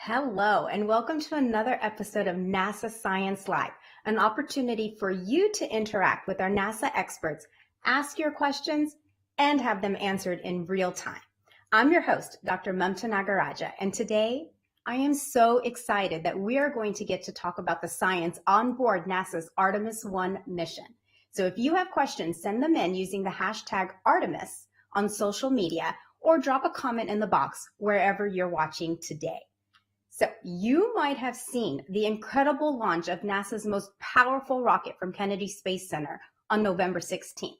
Hello, and welcome to another episode of NASA Science Live, an opportunity for you to interact with our NASA experts, ask your questions, and have them answered in real time. I'm your host, Dr. Mamta Nagaraja, and today I am so excited that we are going to get to talk about the science on board NASA's Artemis I mission. So if you have questions, send them in using the hashtag Artemis on social media or drop a comment in the box wherever you're watching today. So you might have seen the incredible launch of NASA's most powerful rocket from Kennedy Space Center on November 16th.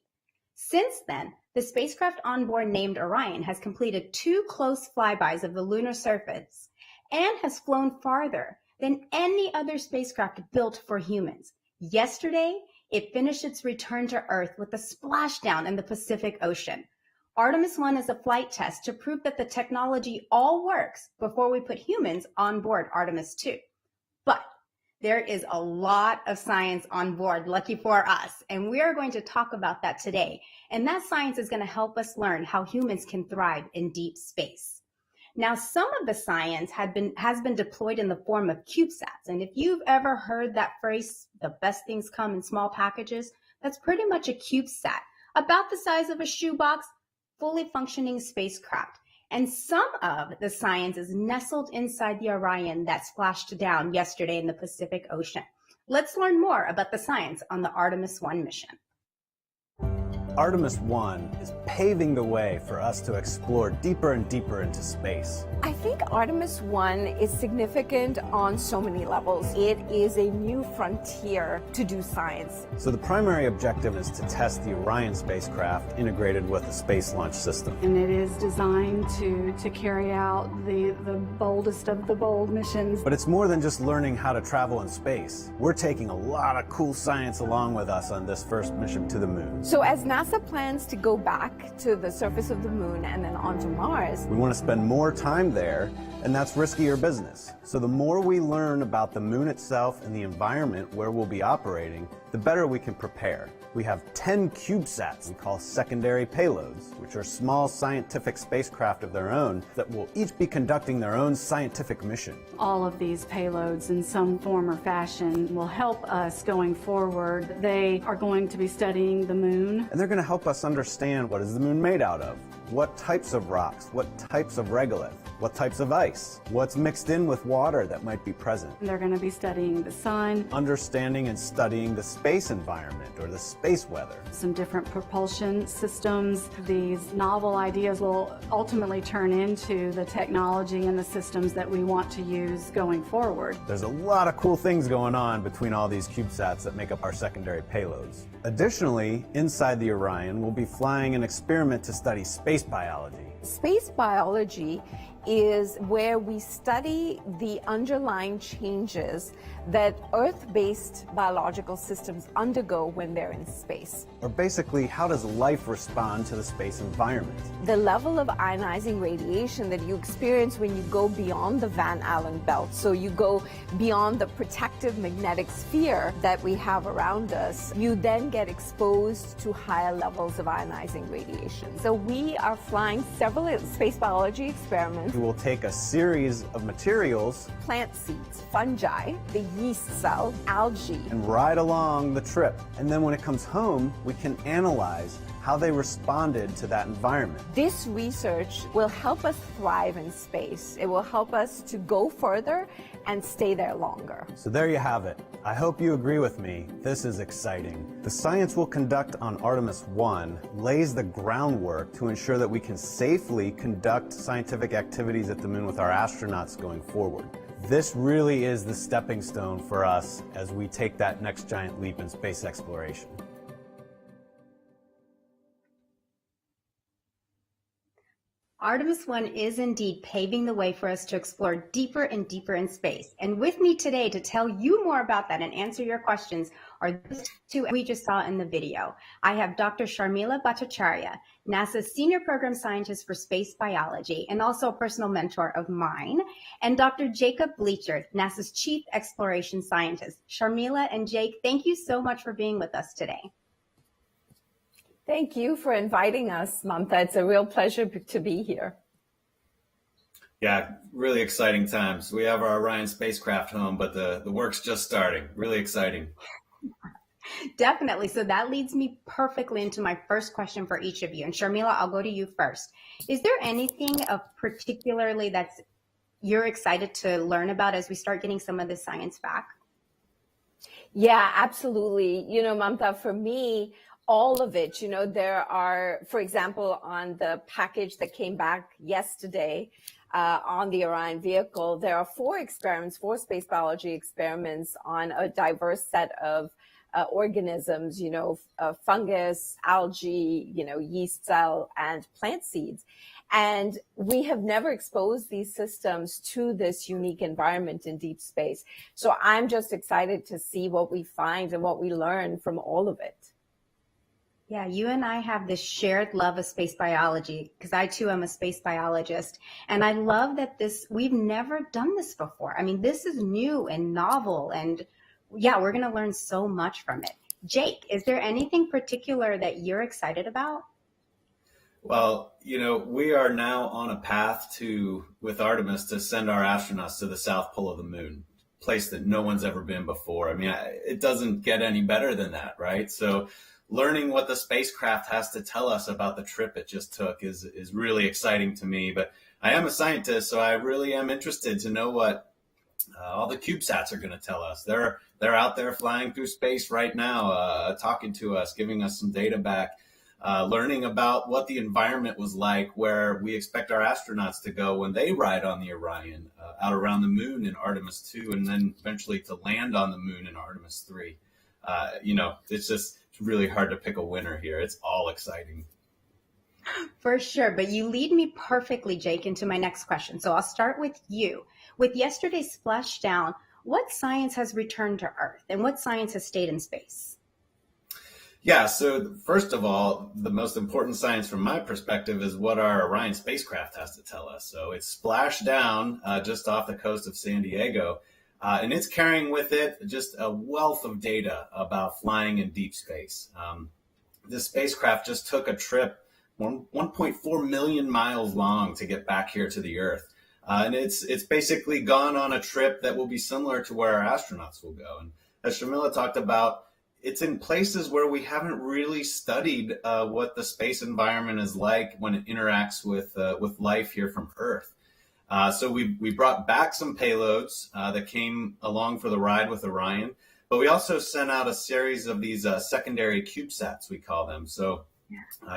Since then, the spacecraft on board named Orion has completed 2 close flybys of the lunar surface and has flown farther than any other spacecraft built for humans. Yesterday, it finished its return to Earth with a splashdown in the Pacific Ocean. Artemis I is a flight test to prove that the technology all works before we put humans on board Artemis II. But there is a lot of science on board, lucky for us, and we are going to talk about that today. And that science is going to help us learn how humans can thrive in deep space. Now, some of the science has been deployed in the form of CubeSats. And if you've ever heard that phrase, the best things come in small packages, that's pretty much a CubeSat, about the size of a shoebox, fully functioning spacecraft. And some of the science is nestled inside the Orion that splashed down yesterday in the Pacific Ocean. Let's learn more about the science on the Artemis I mission. Artemis I is paving the way for us to explore deeper and deeper into space. I think Artemis I is significant on so many levels. It is a new frontier to do science. So the primary objective is to test the Orion spacecraft integrated with a space launch system. And it is designed to carry out the boldest of the bold missions. But it's more than just learning how to travel in space. We're taking a lot of cool science along with us on this first mission to the moon. So as NASA plans to go back to the surface of the moon and then onto Mars, we want to spend more time there, and that's riskier business. So the more we learn about the moon itself and the environment where we'll be operating, the better we can prepare. We have 10 CubeSats we call secondary payloads, which are small scientific spacecraft of their own that will each be conducting their own scientific mission. All of these payloads in some form or fashion will help us going forward. They are going to be studying the moon. And they're going to help us understand, what is the moon made out of? What types of rocks? What types of regolith? What types of ice? What's mixed in with water that might be present? They're going to be studying the sun. Understanding and studying the space environment or the space weather. Some different propulsion systems. These novel ideas will ultimately turn into the technology and the systems that we want to use going forward. There's a lot of cool things going on between all these CubeSats that make up our secondary payloads. Additionally, inside the Orion, we'll be flying an experiment to study space biology. space biology is where we study the underlying changes that Earth-based biological systems undergo when they're in space. Or basically, how does life respond to the space environment? The level of ionizing radiation that you experience when you go beyond the Van Allen belt, so you go beyond the protective magnetic sphere that we have around us, you then get exposed to higher levels of ionizing radiation. So we are flying several space biology experiments. We will take a series of materials, Plant seeds, fungi, the yeast cell, algae, and ride along the trip. And then when it comes home, we can analyze how they responded to that environment. This research will help us thrive in space. It will help us to go further and stay there longer. So there you have it. I hope you agree with me. This is exciting. The science we'll conduct on Artemis I lays the groundwork to ensure that we can safely conduct scientific activities at the moon with our astronauts going forward. This really is the stepping stone for us as we take that next giant leap in space exploration. Artemis I is indeed paving the way for us to explore deeper and deeper in space. And with me today to tell you more about that and answer your questions are those two we just saw in the video. I have Dr. Sharmila Bhattacharya, NASA's Senior Program Scientist for Space Biology and also a personal mentor of mine, and Dr. Jacob Bleacher, NASA's Chief Exploration Scientist. Sharmila and Jake, thank you so much for being with us today. Thank you for inviting us, Mamta. It's a real pleasure to be here. Yeah, really exciting times. We have our Orion spacecraft home, but the work's just starting. Really exciting. Definitely. So that leads me perfectly into my first question for each of you. And Sharmila, I'll go to you first. Is there anything of particularly that's you're excited to learn about as we start getting some of the science back? Yeah, absolutely. Mamta, for me, all of it, there are, for example, on the package that came back yesterday on the Orion vehicle, there are four space biology experiments on a diverse set of organisms, fungus, algae, yeast cell, and plant seeds. And we have never exposed these systems to this unique environment in deep space. So I'm just excited to see what we find and what we learn from all of it. Yeah, you and I have this shared love of space biology because I too am a space biologist. And I love that we've never done this before. I mean, this is new and novel. And yeah, we're going to learn so much from it. Jake, is there anything particular that you're excited about? Well, we are now on a path with Artemis, to send our astronauts to the South Pole of the Moon, a place that no one's ever been before. I mean, it doesn't get any better than that, right? So learning what the spacecraft has to tell us about the trip it just took is really exciting to me. But I am a scientist, so I really am interested to know what all the CubeSats are going to tell us. They're out there flying through space right now, talking to us, giving us some data back. Learning about what the environment was like where we expect our astronauts to go when they ride on the Orion out around the moon in Artemis II, and then eventually to land on the moon in Artemis III. It's really hard to pick a winner here. It's all exciting. For sure. But you lead me perfectly, Jake, into my next question. So I'll start with you. With yesterday's splashdown, what science has returned to Earth and what science has stayed in space? Yeah, so first of all, the most important science from my perspective is what our Orion spacecraft has to tell us. So it's splashed down just off the coast of San Diego, and it's carrying with it just a wealth of data about flying in deep space. This spacecraft just took a trip 1.4 million miles long to get back here to the Earth. And it's basically gone on a trip that will be similar to where our astronauts will go. And as Sharmila talked about, it's in places where we haven't really studied what the space environment is like when it interacts with life here from Earth. So we brought back some payloads that came along for the ride with Orion, but we also sent out a series of these secondary CubeSats, we call them. So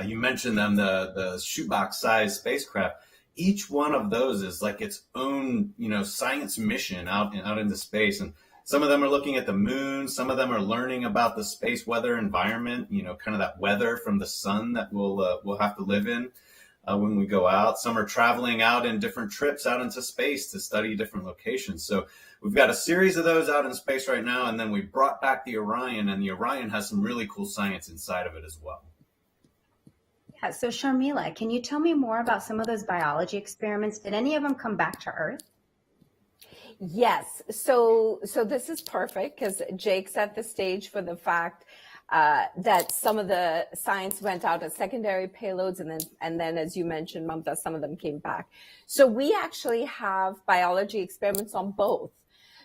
you mentioned them, the shoebox-sized spacecraft. Each one of those is like its own, science mission out into space. And some of them are looking at the moon. Some of them are learning about the space weather environment, kind of that weather from the sun that we'll have to live in when we go out. Some are traveling out in different trips out into space to study different locations. So we've got a series of those out in space right now. And then we brought back the Orion, and the Orion has some really cool science inside of it as well. Yeah, so Sharmila, can you tell me more about some of those biology experiments? Did any of them come back to Earth? Yes. So this is perfect because Jake set the stage for the fact that some of the science went out as secondary payloads, and then as you mentioned, Mamta, some of them came back. So we actually have biology experiments on both.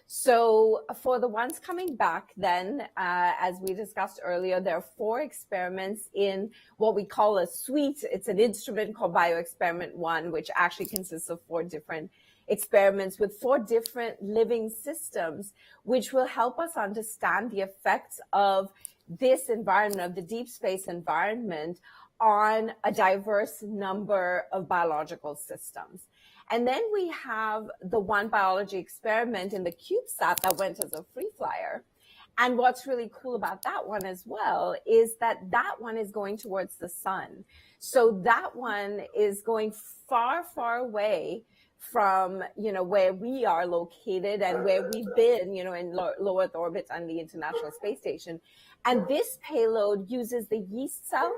So for the ones coming back then, as we discussed earlier, there are 4 experiments in what we call a suite. It's an instrument called Bioexperiment 1, which actually consists of 4 different experiments with 4 different living systems, which will help us understand the effects of this environment, of the deep space environment, on a diverse number of biological systems. And then we have the one biology experiment in the CubeSat that went as a free flyer. And what's really cool about that one as well is that one is going towards the sun. So that one is going far, far away from, where we are located and where we've been, in low Earth orbit on the International Space Station. And this payload uses the yeast cell,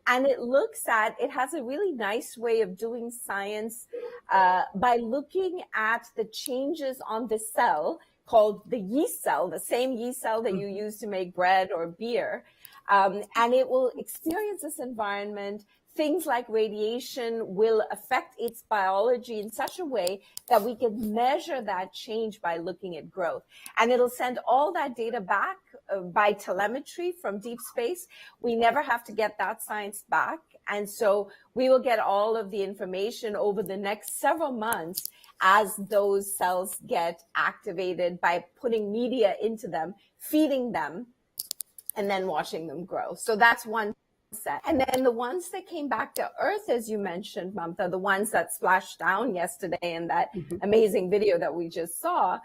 and it has a really nice way of doing science by looking at the changes on the cell called the yeast cell, the same yeast cell that you use to make bread or beer. And it will experience this environment things like radiation will affect its biology in such a way that we can measure that change by looking at growth. And it'll send all that data back by telemetry from deep space. We never have to get that science back. And so we will get all of the information over the next several months as those cells get activated by putting media into them, feeding them, and then watching them grow. So that's one set. And then the ones that came back to Earth, as you mentioned, Mamta, the ones that splashed down yesterday in that amazing video that we just saw,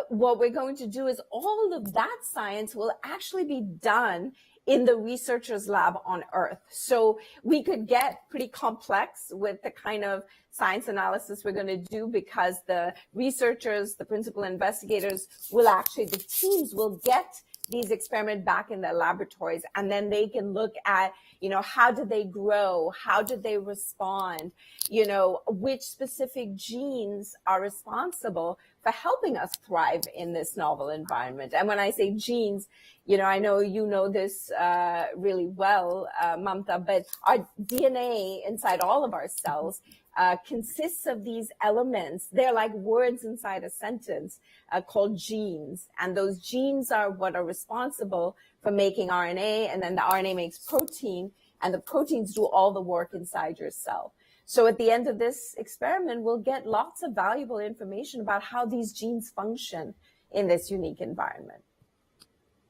what we're going to do is all of that science will actually be done in the researchers' lab on Earth. So we could get pretty complex with the kind of science analysis we're going to do, because the researchers, the principal investigators will actually, the teams will get these experiments back in their laboratories, and then they can look at, how did they grow? How did they respond? Which specific genes are responsible for helping us thrive in this novel environment? And when I say genes, I know you know this really well, Mamta, but our DNA inside all of our cells consists of these elements. They're like words inside a sentence called genes. And those genes are what are responsible for making RNA, and then the RNA makes protein, and the proteins do all the work inside your cell. So at the end of this experiment, we'll get lots of valuable information about how these genes function in this unique environment.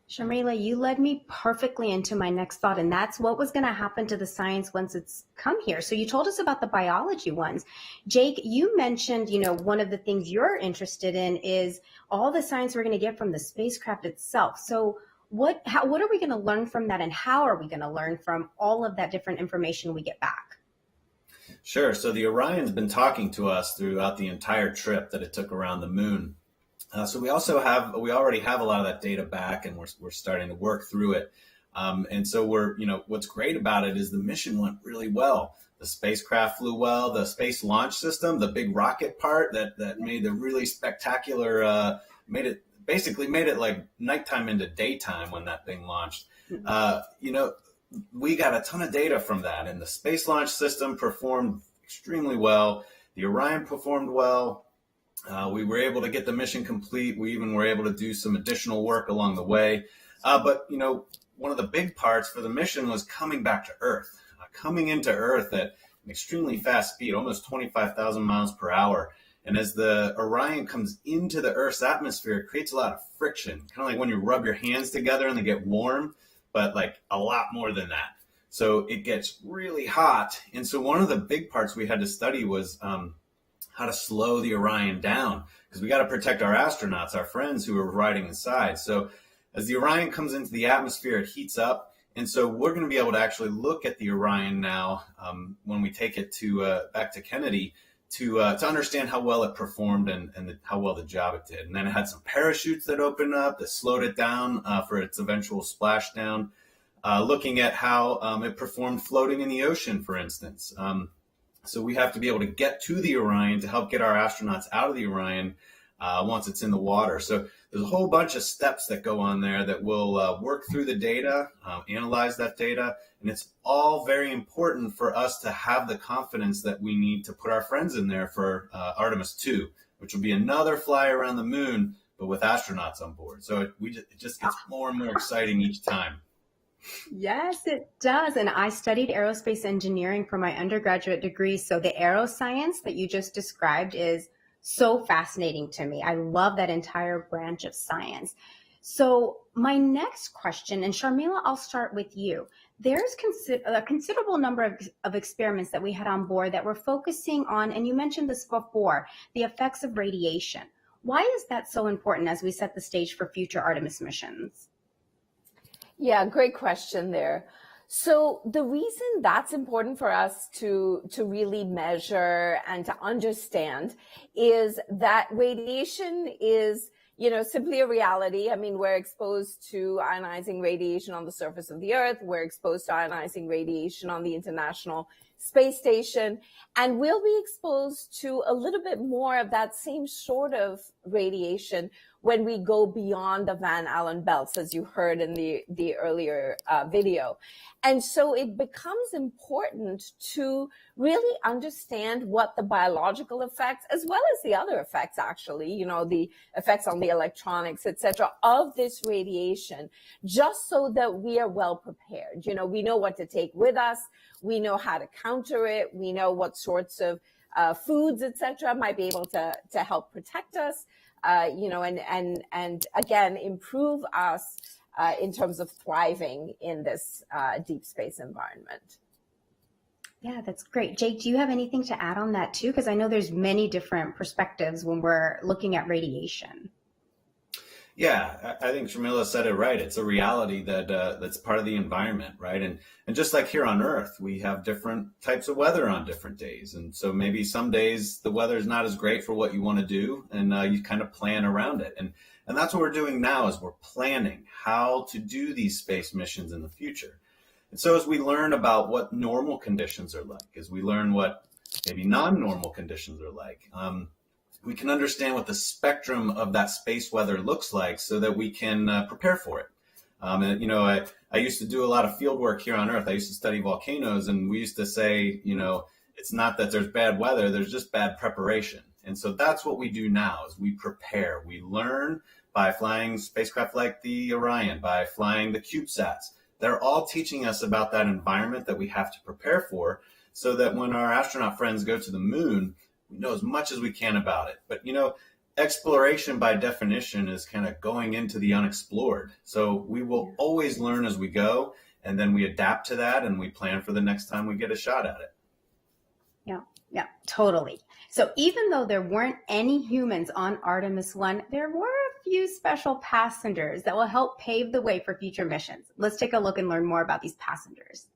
Sharmila, you led me perfectly into my next thought, and that's what was going to happen to the science once it's come here. So you told us about the biology ones. Jake, you mentioned, one of the things you're interested in is all the science we're going to get from the spacecraft itself. So what are we going to learn from that, and how are we going to learn from all of that different information we get back? Sure. So the Orion's been talking to us throughout the entire trip that it took around the moon. So we already have a lot of that data back, and we're starting to work through it. And so what's great about it is the mission went really well. The spacecraft flew well. The space launch system, the big rocket part that made the really spectacular, made it like nighttime into daytime when that thing launched. We got a ton of data from that, and the space launch system performed extremely well. The Orion performed well. We were able to get the mission complete. We even were able to do some additional work along the way. But one of the big parts for the mission was coming back to Earth, coming into Earth at an extremely fast speed, almost 25,000 miles per hour. And as the Orion comes into the Earth's atmosphere, it creates a lot of friction, kind of like when you rub your hands together and they get warm, but like a lot more than that. So it gets really hot. And so one of the big parts we had to study was how to slow the Orion down, because we got to protect our astronauts, our friends who are riding inside. So as the Orion comes into the atmosphere, it heats up. And so we're going to be able to actually look at the Orion now when we take it back to Kennedy to understand how well it performed and how well the job it did. And then it had some parachutes that opened up that slowed it down for its eventual splashdown, looking at how it performed floating in the ocean, for instance. So we have to be able to get to the Orion to help get our astronauts out of the Orion once it's in the water. So there's a whole bunch of steps that go on there that will work through the data, analyze that data, and it's all very important for us to have the confidence that we need to put our friends in there for Artemis II, which will be another fly around the moon, but with astronauts on board. So it just gets more and more exciting each time. Yes, it does. And I studied aerospace engineering for my undergraduate degree. So the aeroscience that you just described is so fascinating to me. I love that entire branch of science. So my next question, and Sharmila, I'll start with you. There's a considerable number of experiments that we had on board that were focusing on, and you mentioned this before, the effects of radiation. Why is that so important as we set the stage for future Artemis missions? Yeah, great question there. So the reason that's important for us to really measure and to understand is that radiation is, simply a reality. I mean, we're exposed to ionizing radiation on the surface of the Earth. We're exposed to ionizing radiation on the International Space Station, and we'll be exposed to a little bit more of that same sort of radiation when we go beyond the Van Allen belts, as you heard in the earlier video. And so it becomes important to really understand what the biological effects, as well as the other effects, actually, you know, the effects on the electronics, et cetera, of this radiation, just so that we are well prepared. You know, we know what to take with us. We know how to counter it. We know what sorts of foods, et cetera, might be able to help protect us, you know, and again, improve us in terms of thriving in this deep space environment. Yeah, that's great. Jake, do you have anything to add on that too? Because I know there's many different perspectives when we're looking at radiation. Yeah, I think Sharmila said it right. It's a reality that that's part of the environment, right? And just like here on Earth, we have different types of weather on different days. And so maybe some days the weather is not as great for what you want to do, and you kind of plan around it. And that's what we're doing now, is we're planning how to do these space missions in the future. And so as we learn about what normal conditions are like, as we learn what maybe non-normal conditions are like, we can understand what the spectrum of that space weather looks like so that we can prepare for it. And, you know, I used to do a lot of field work here on Earth. I used to study volcanoes, and we used to say, you know, it's not that there's bad weather, there's just bad preparation. And so that's what we do now, is we prepare. We learn by flying spacecraft like the Orion, by flying the CubeSats. They're all teaching us about that environment that we have to prepare for, so that when our astronaut friends go to the moon, we know as much as we can about it. But, you know, exploration by definition is kind of going into the unexplored. So we will always learn as we go, and then we adapt to that, and we plan for the next time we get a shot at it. Yeah, totally. So even though there weren't any humans on Artemis I, there were a few special passengers that will help pave the way for future missions. Let's take a look and learn more about these passengers.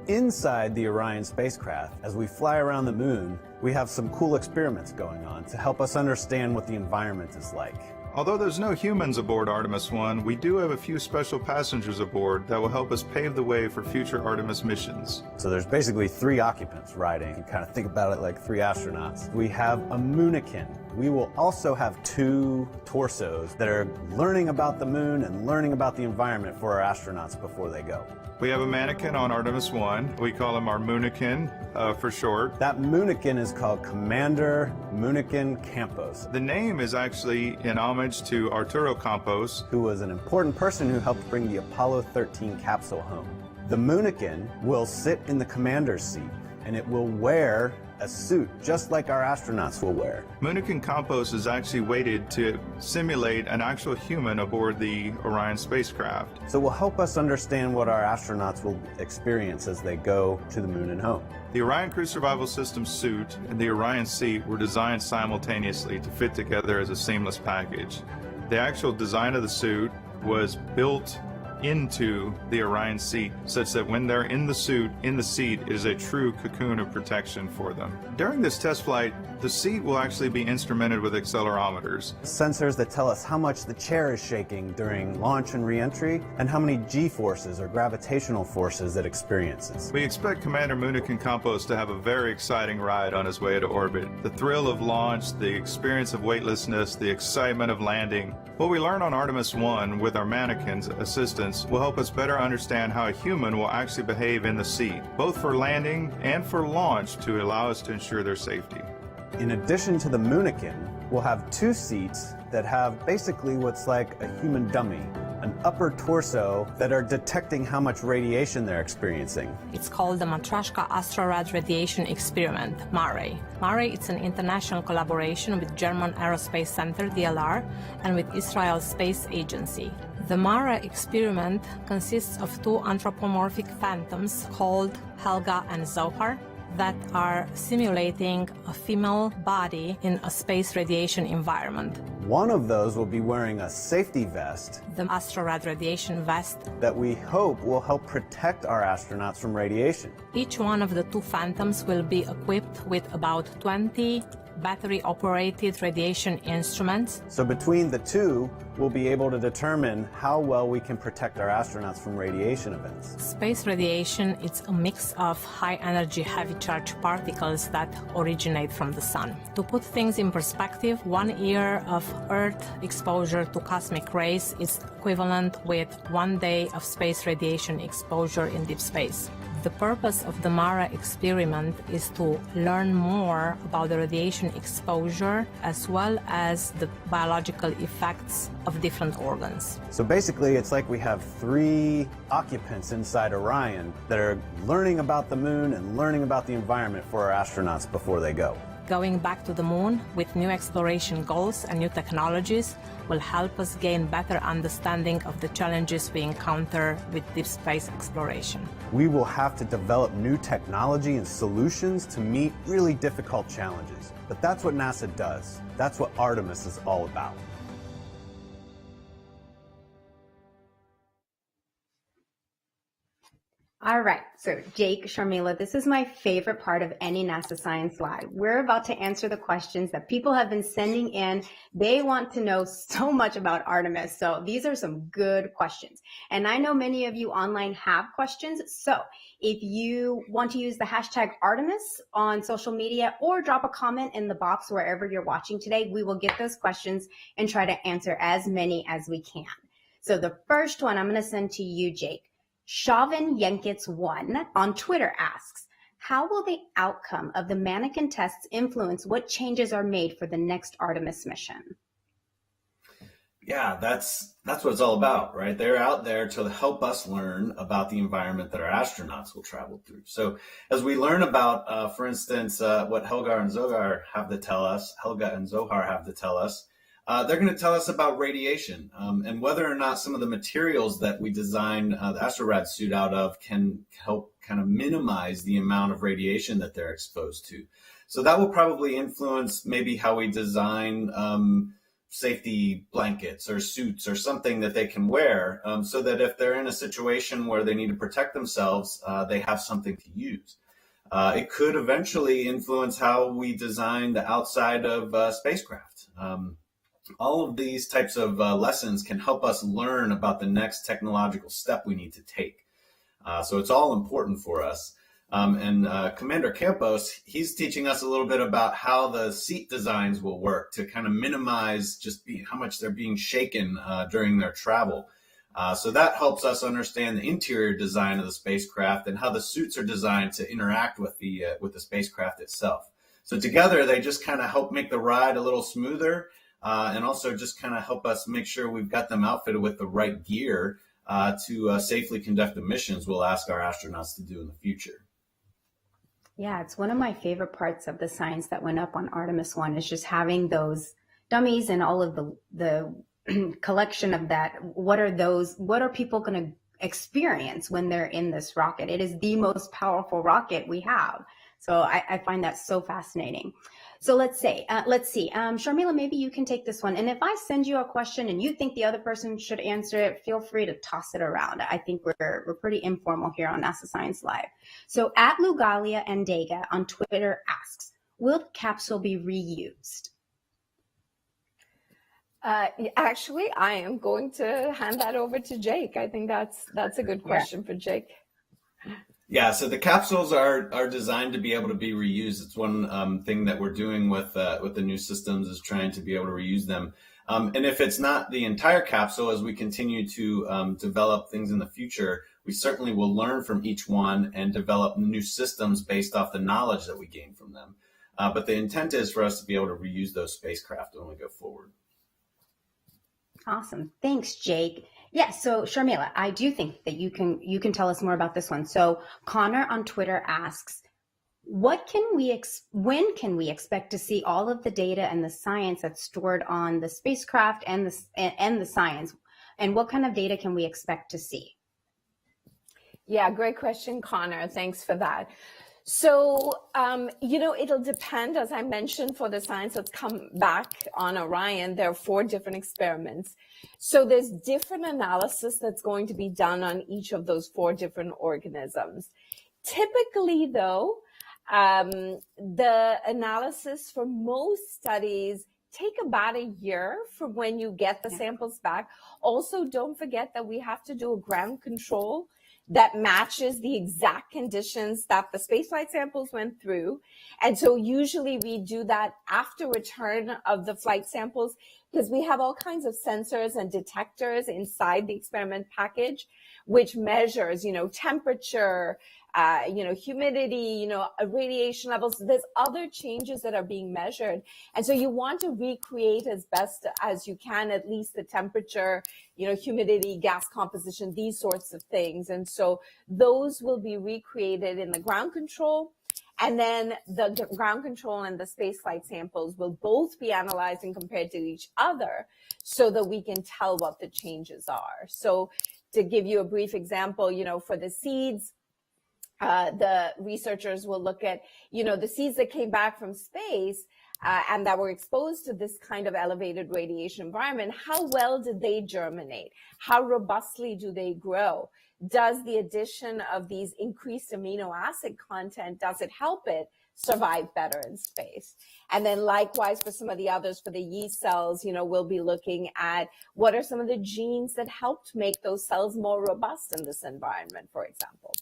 Inside the Orion spacecraft, as we fly around the moon, we have some cool experiments going on to help us understand what the environment is like. Although there's no humans aboard Artemis I, we do have a few special passengers aboard that will help us pave the way for future Artemis missions. So there's basically 3 occupants riding. You kind of think about it like 3 astronauts. We have a moonican. We will also have 2 torsos that are learning about the moon and learning about the environment for our astronauts before they go. We have a mannequin on Artemis I. We call him our moonican for short. That moonican is called Commander Moonican Campos. The name is actually in homage to Arturo Campos, who was an important person who helped bring the Apollo 13 capsule home. The moonican will sit in the commander's seat, and it will wear a suit just like our astronauts will wear. Moonican Campos is actually weighted to simulate an actual human aboard the Orion spacecraft. So it will help us understand what our astronauts will experience as they go to the moon and home. The Orion Crew Survival System suit and the Orion seat were designed simultaneously to fit together as a seamless package. The actual design of the suit was built into the Orion seat, such that when they're in the suit, in the seat, it is a true cocoon of protection for them. During this test flight, the seat will actually be instrumented with accelerometers. Sensors that tell us how much the chair is shaking during launch and re-entry, and how many G-forces or gravitational forces it experiences. We expect Commander Moonican Campos to have a very exciting ride on his way to orbit. The thrill of launch, the experience of weightlessness, the excitement of landing. What we learn on Artemis I with our mannequins assistants will help us better understand how a human will actually behave in the seat, both for landing and for launch, to allow us to ensure their safety. In addition to the moonican, we'll have 2 seats that have basically what's like a human dummy, an upper torso that are detecting how much radiation they're experiencing. It's called the Matryoshka Astrorad Radiation Experiment, MARE. MARE is an international collaboration with German Aerospace Center, DLR, and with Israel Space Agency. The MARE experiment consists of 2 anthropomorphic phantoms called Helga and Zohar that are simulating a female body in a space radiation environment. One of those will be wearing a safety vest, the Astrorad radiation vest, that we hope will help protect our astronauts from radiation. Each one of the 2 phantoms will be equipped with about 20 battery-operated radiation instruments. So between the two, we'll be able to determine how well we can protect our astronauts from radiation events. Space radiation is a mix of high-energy heavy charge particles that originate from the sun. To put things in perspective, 1 year of Earth exposure to cosmic rays is equivalent with 1 day of space radiation exposure in deep space. The purpose of the MARA experiment is to learn more about the radiation exposure as well as the biological effects of different organs. So basically, it's like we have 3 occupants inside Orion that are learning about the moon and learning about the environment for our astronauts before they go. Going back to the moon with new exploration goals and new technologies will help us gain better understanding of the challenges we encounter with deep space exploration. We will have to develop new technology and solutions to meet really difficult challenges. But that's what NASA does. That's what Artemis is all about. All right, so Jake, Sharmila, this is my favorite part of any NASA Science Live. We're about to answer the questions that people have been sending in. They want to know so much about Artemis, so these are some good questions. And I know many of you online have questions, so if you want to use the hashtag Artemis on social media or drop a comment in the box wherever you're watching today, we will get those questions and try to answer as many as we can. So the first one I'm going to send to you, Jake. Shavin Yenkits 1 on Twitter asks, how will the outcome of the mannequin tests influence what changes are made for the next Artemis mission? Yeah, that's what it's all about, right? They're out there to help us learn about the environment that our astronauts will travel through. So as we learn about, for instance, what Helga and Zohar have to tell us, they're going to tell us about radiation and whether or not some of the materials that we design the Astrorad suit out of can help kind of minimize the amount of radiation that they're exposed to. So that will probably influence maybe how we design safety blankets or suits or something that they can wear so that if they're in a situation where they need to protect themselves, they have something to use. It could eventually influence how we design the outside of spacecraft. All of these types of lessons can help us learn about the next technological step we need to take. So it's all important for us. And Commander Campos, he's teaching us a little bit about how the seat designs will work to kind of minimize just how much they're being shaken during their travel. So that helps us understand the interior design of the spacecraft and how the suits are designed to interact with the spacecraft itself. So together, they just kind of help make the ride a little smoother. And also just kind of help us make sure we've got them outfitted with the right gear to safely conduct the missions we'll ask our astronauts to do in the future. Yeah, it's one of my favorite parts of the science that went up on Artemis 1 is just having those dummies and all of the collection of that. What are people going to experience when they're in this rocket? It is the most powerful rocket we have. So I find that so fascinating. So let's see. Sharmila, maybe you can take this one. And if I send you a question and you think the other person should answer it, feel free to toss it around. I think we're pretty informal here on NASA Science Live. So at Lugalia and Dega on Twitter asks, will the capsule be reused? Actually, I am going to hand that over to Jake. I think that's a good question for Jake. Yeah, so the capsules are designed to be able to be reused. It's one thing that we're doing with the new systems is trying to be able to reuse them. And if it's not the entire capsule, as we continue to develop things in the future, we certainly will learn from each one and develop new systems based off the knowledge that we gain from them. But the intent is for us to be able to reuse those spacecraft when we go forward. Awesome. Thanks, Jake. Yes, so Sharmila, I do think that you can tell us more about this one. So Connor on Twitter asks, when can we expect to see all of the data and the science that's stored on the spacecraft and the science? And what kind of data can we expect to see? Yeah, great question, Connor. Thanks for that. So, it'll depend, as I mentioned, for the science that's come back on Orion, there are 4 different experiments. So there's different analysis that's going to be done on each of those 4 different organisms. Typically, though, The analysis for most studies take about a year from when you get the samples back. Also, don't forget that we have to do a ground control that matches the exact conditions that the spaceflight samples went through. And so usually we do that after return of the flight samples, because we have all kinds of sensors and detectors inside the experiment package, which measures, temperature, humidity, radiation levels. There's other changes that are being measured. And so you want to recreate as best as you can, at least the temperature, humidity, gas composition, these sorts of things. And so those will be recreated in the ground control. And then the ground control and the spaceflight samples will both be analyzed and compared to each other so that we can tell what the changes are. So to give you a brief example, for the seeds, the researchers will look at, the seeds that came back from space and that were exposed to this kind of elevated radiation environment. How well did they germinate? How robustly do they grow? Does the addition of these increased amino acid content, does it help it survive better in space? And then likewise for some of the others, for the yeast cells, we'll be looking at what are some of the genes that helped make those cells more robust in this environment, for example.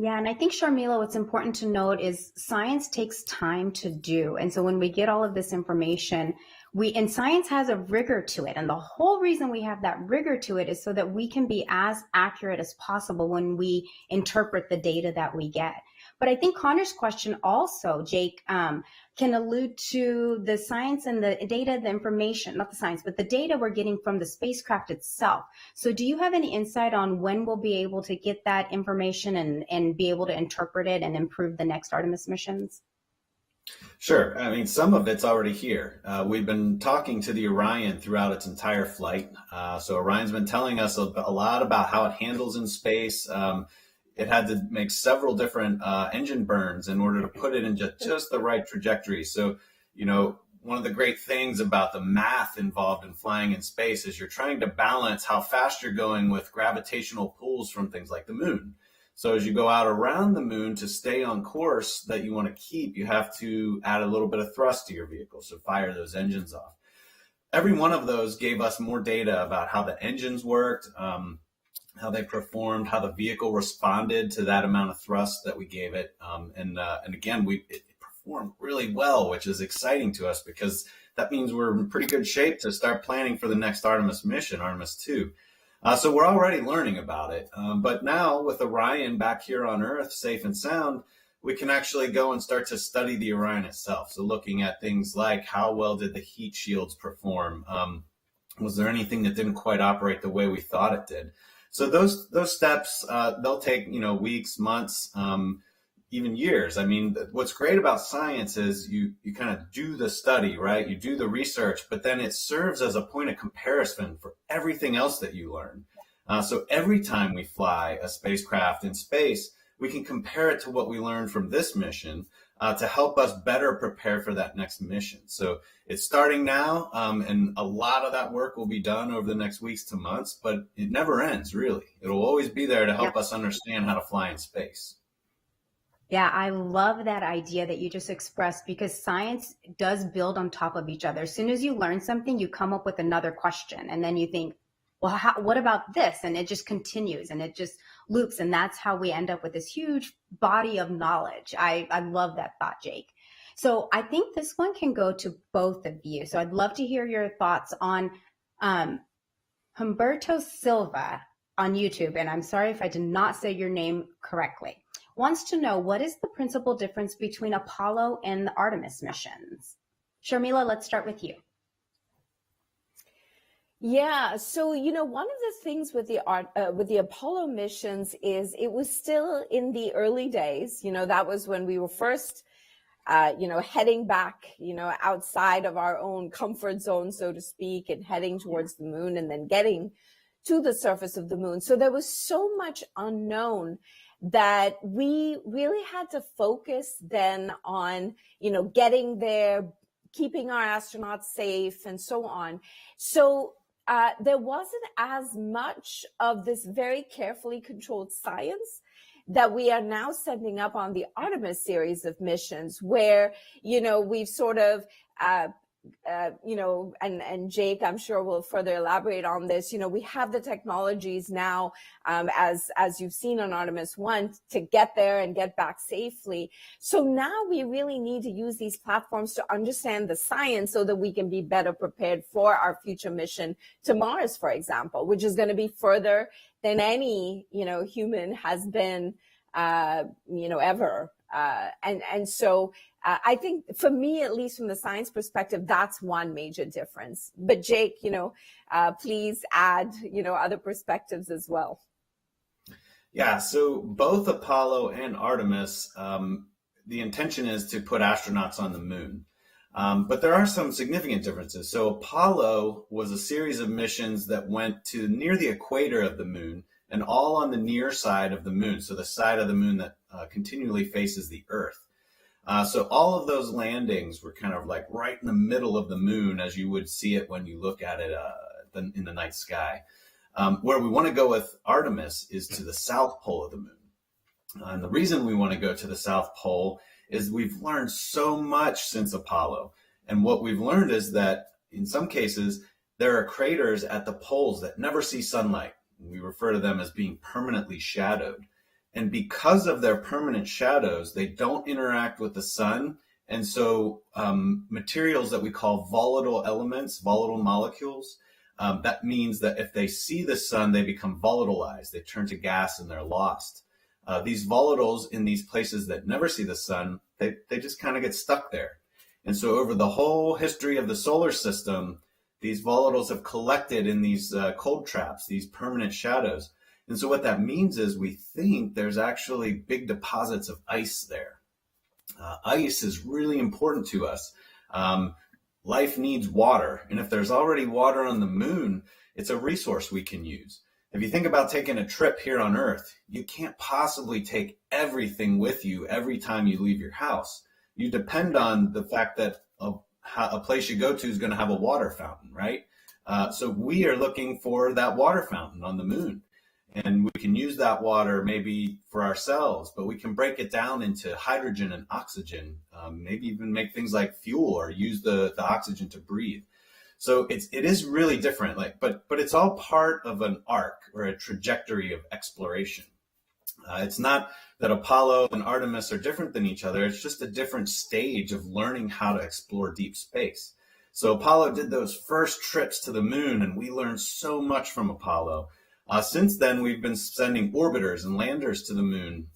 Yeah, and I think, Sharmila, what's important to note is science takes time to do. And so when we get all of this information, and science has a rigor to it. And the whole reason we have that rigor to it is so that we can be as accurate as possible when we interpret the data that we get. But I think Connor's question also, Jake, can allude to the science and the data, the information, not the science, but the data we're getting from the spacecraft itself. So do you have any insight on when we'll be able to get that information and be able to interpret it and improve the next Artemis missions? Sure. I mean, some of it's already here. We've been talking to the Orion throughout its entire flight. So Orion's been telling us a lot about how it handles in space. It had to make several different engine burns in order to put it in just the right trajectory. So, one of the great things about the math involved in flying in space is you're trying to balance how fast you're going with gravitational pulls from things like the moon. So as you go out around the moon to stay on course that you want to keep, you have to add a little bit of thrust to your vehicle. So fire those engines off. Every one of those gave us more data about how the engines worked, how they performed, how the vehicle responded to that amount of thrust that we gave it. And again, it performed really well, which is exciting to us because that means we're in pretty good shape to start planning for the next Artemis mission, Artemis II. So we're already learning about it. But now with Orion back here on Earth, safe and sound, we can actually go and start to study the Orion itself. So looking at things like how well did the heat shields perform? Was there anything that didn't quite operate the way we thought it did? So those steps, they'll take, weeks, months, even years. I mean, what's great about science is you kind of do the study, right? You do the research, but then it serves as a point of comparison for everything else that you learn. So every time we fly a spacecraft in space, we can compare it to what we learned from this mission to help us better prepare for that next mission. So it's starting now, and a lot of that work will be done over the next weeks to months, but it never ends, really. It'll always be there to help us understand how to fly in space. Yeah, I love that idea that you just expressed because science does build on top of each other. As soon as you learn something, you come up with another question and then you think, well, what about this? And it just continues and it just loops. And that's how we end up with this huge body of knowledge. I love that thought, Jake. So I think this one can go to both of you. So I'd love to hear your thoughts on Humberto Silva on YouTube. And I'm sorry if I did not say your name correctly. Wants to know, what is the principal difference between Apollo and the Artemis missions? Sharmila, let's start with you. Yeah, so one of the things with the Apollo missions is it was still in the early days. That was when we were first, heading back, outside of our own comfort zone, so to speak, and heading towards the moon, and then getting to the surface of the moon. So there was so much unknown that we really had to focus then on, getting there, keeping our astronauts safe, and so on. So there wasn't as much of this very carefully controlled science that we are now sending up on the Artemis series of missions, where, we've sort of, and Jake, I'm sure will further elaborate on this. We have the technologies now, as you've seen on Artemis I, to get there and get back safely. So now we really need to use these platforms to understand the science so that we can be better prepared for our future mission to Mars, for example, which is going to be further than any, human has been, ever. So I think for me, at least from the science perspective, that's one major difference. But Jake, please add, other perspectives as well. Yeah, so both Apollo and Artemis, the intention is to put astronauts on the moon. But there are some significant differences. So Apollo was a series of missions that went to near the equator of the moon and all on the near side of the moon, so the side of the moon that continually faces the Earth. So all of those landings were kind of like right in the middle of the moon, as you would see it when you look at it in the night sky. Where we want to go with Artemis is to the south pole of the moon. And the reason we want to go to the South Pole is we've learned so much since Apollo. And what we've learned is that in some cases, there are craters at the poles that never see sunlight. We refer to them as being permanently shadowed. And because of their permanent shadows, they don't interact with the sun. And so materials that we call volatile elements, volatile molecules, that means that if they see the sun, they become volatilized. They turn to gas and they're lost. These volatiles in these places that never see the sun, they just kind of get stuck there. And so over the whole history of the solar system, these volatiles have collected in these cold traps, these permanent shadows. And so what that means is we think there's actually big deposits of ice there. Ice is really important to us. Life needs water. And if there's already water on the moon, it's a resource we can use. If you think about taking a trip here on Earth, you can't possibly take everything with you every time you leave your house. You depend on the fact that a place you go to is going to have a water fountain, right? So we are looking for that water fountain on the moon. And we can use that water maybe for ourselves, but we can break it down into hydrogen and oxygen, maybe even make things like fuel or use the oxygen to breathe. So it is really different, but it's all part of an arc or a trajectory of exploration. It's not that Apollo and Artemis are different than each other. It's just a different stage of learning how to explore deep space. So Apollo did those first trips to the moon, and we learned so much from Apollo. Since then, we've been sending orbiters and landers to the moon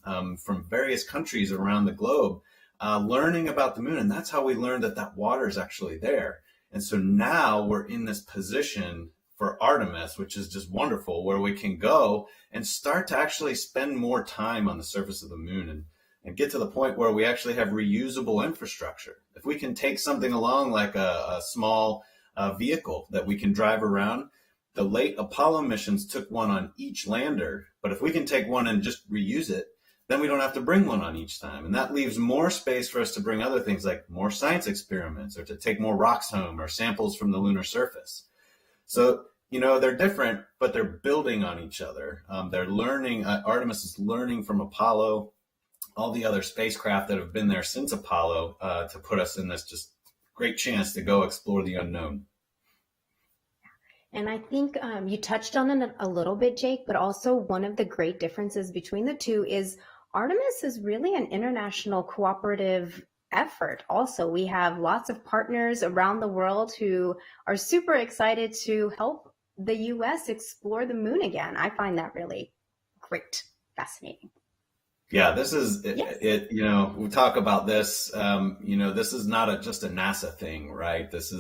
from various countries around the globe, learning about the moon. And that's how we learned that water is actually there. And so now we're in this position for Artemis, which is just wonderful, where we can go and start to actually spend more time on the surface of the moon and get to the point where we actually have reusable infrastructure. If we can take something along like a small vehicle that we can drive around, the late Apollo missions took one on each lander, but if we can take one and just reuse it, then we don't have to bring one on each time. And that leaves more space for us to bring other things like more science experiments or to take more rocks home or samples from the lunar surface. So, they're different, but they're building on each other. They're learning, Artemis is learning from Apollo, all the other spacecraft that have been there since Apollo to put us in this just great chance to go explore the unknown. And I think you touched on it a little bit, Jake, but also one of the great differences between the two is Artemis is really an international cooperative effort. Also, we have lots of partners around the world who are super excited to help the U.S. explore the moon again. I find that really great, fascinating. Yeah, this is Yes. we talk about this. This is not just a NASA thing, right? This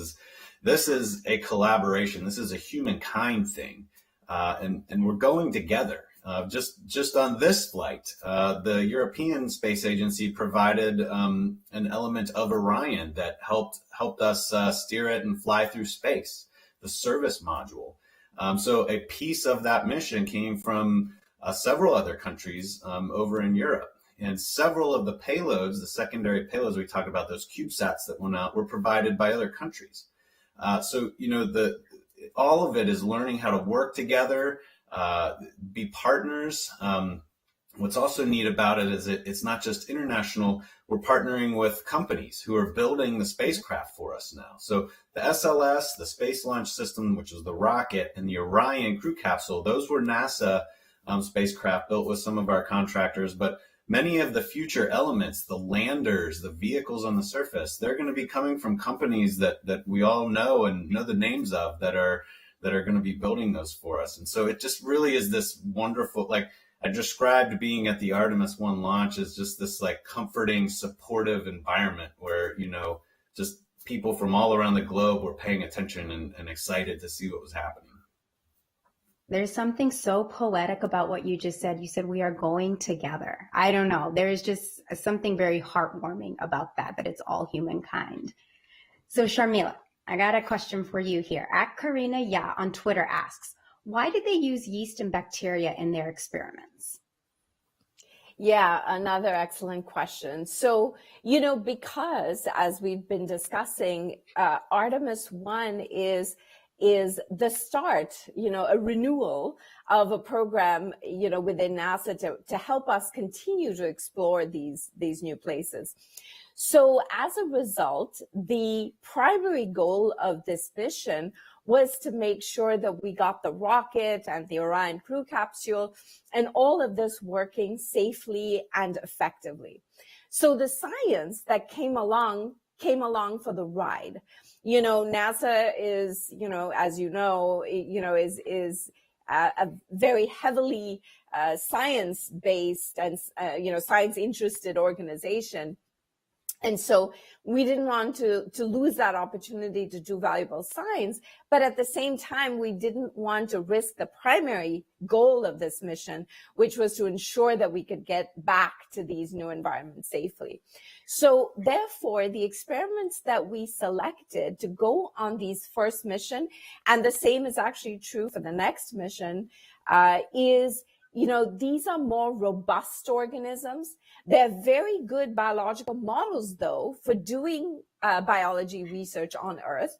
is a collaboration. This is a humankind thing, and we're going together. Just on this flight, the European Space Agency provided an element of Orion that helped us steer it and fly through space, the service module. So a piece of that mission came from several other countries over in Europe. And several of the payloads, the secondary payloads we talk about, those CubeSats that went out, were provided by other countries. All of it is learning how to work together, be partners. What's also neat about it is it's not just international. We're partnering with companies who are building the spacecraft for us now. So the SLS, the Space Launch System, which is the rocket, and the Orion crew capsule, those were NASA spacecraft built with some of our contractors. But many of the future elements, the landers, the vehicles on the surface, they're going to be coming from companies that we all know and know the names of that are going to be building those for us. And so it just really is this wonderful, like, I described being at the Artemis I launch as just this like comforting, supportive environment where, just people from all around the globe were paying attention and excited to see what was happening. There's something so poetic about what you just said. You said we are going together. I don't know. There is just something very heartwarming about that it's all humankind. So Sharmila, I got a question for you here. At Karina Ya on Twitter asks, why did they use yeast and bacteria in their experiments? Yeah, another excellent question. So, because as we've been discussing, Artemis I is the start, a renewal of a program, within NASA to help us continue to explore these new places. So as a result, the primary goal of this mission was to make sure that we got the rocket and the Orion crew capsule and all of this working safely and effectively. So the science that came along for the ride. NASA is, as is a very heavily science-based and, science-interested organization. And so we didn't want to lose that opportunity to do valuable science, but at the same time, we didn't want to risk the primary goal of this mission, which was to ensure that we could get back to these new environments safely. So therefore, the experiments that we selected to go on these first mission, and the same is actually true for the next mission, is these are more robust organisms. They're very good biological models, though, for doing biology research on Earth.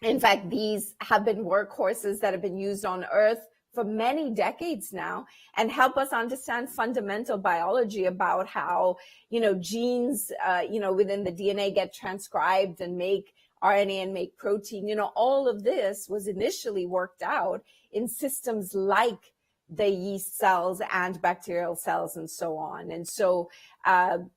In fact, these have been workhorses that have been used on Earth for many decades now and help us understand fundamental biology about how, genes, within the DNA get transcribed and make RNA and make protein. All of this was initially worked out in systems like the yeast cells and bacterial cells and so on. And so, the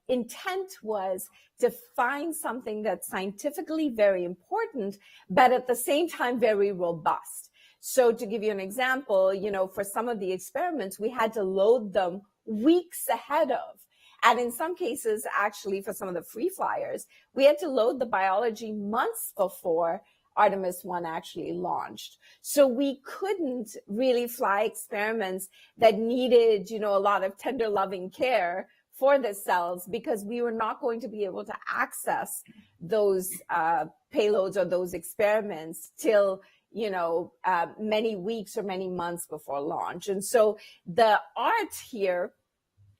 intent was to find something that's scientifically very important, but at the same time, very robust. So to give you an example, for some of the experiments, we had to load them weeks ahead of. And in some cases, actually, for some of the free flyers, we had to load the biology months before Artemis I actually launched. So we couldn't really fly experiments that needed, a lot of tender loving care for the cells because we were not going to be able to access those payloads or those experiments till, many weeks or many months before launch. And so the art here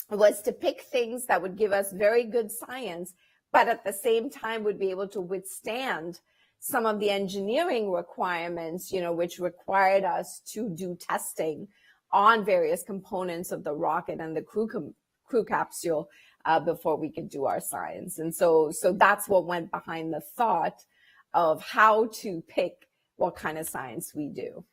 was to pick things that would give us very good science, but at the same time would be able to withstand some of the engineering requirements, which required us to do testing on various components of the rocket and the crew capsule before we could do our science. And so that's what went behind the thought of how to pick what kind of science we do.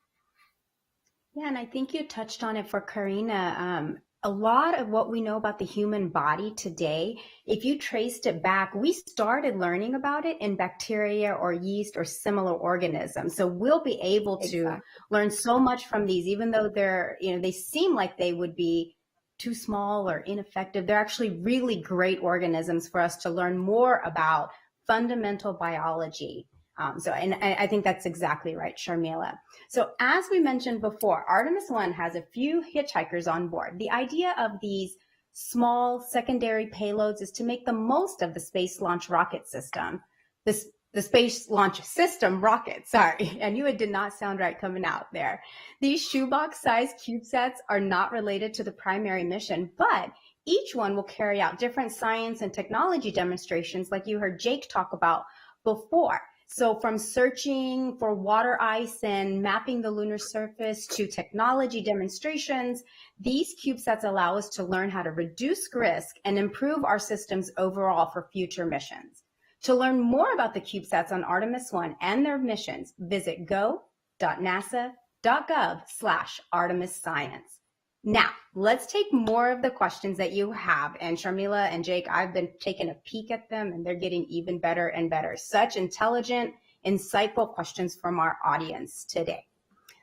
Yeah, and I think you touched on it for Karina. A lot of what we know about the human body today, if you traced it back, we started learning about it in bacteria or yeast or similar organisms. So we'll be able to learn so much from these, even though they seem like they would be too small or ineffective. They're actually really great organisms for us to learn more about fundamental biology. And I think that's exactly right, Sharmila. So as we mentioned before, Artemis I has a few hitchhikers on board. The idea of these small secondary payloads is to make the most of the Space Launch Rocket System. The Space Launch System rocket, sorry. I knew it did not sound right coming out there. These shoebox-sized CubeSats are not related to the primary mission, but each one will carry out different science and technology demonstrations like you heard Jake talk about before. So from searching for water ice and mapping the lunar surface to technology demonstrations, these CubeSats allow us to learn how to reduce risk and improve our systems overall for future missions. To learn more about the CubeSats on Artemis I and their missions, visit go.nasa.gov/ArtemisScience. Now, let's take more of the questions that you have. And Sharmila and Jake, I've been taking a peek at them, and they're getting even better and better. Such intelligent, insightful questions from our audience today.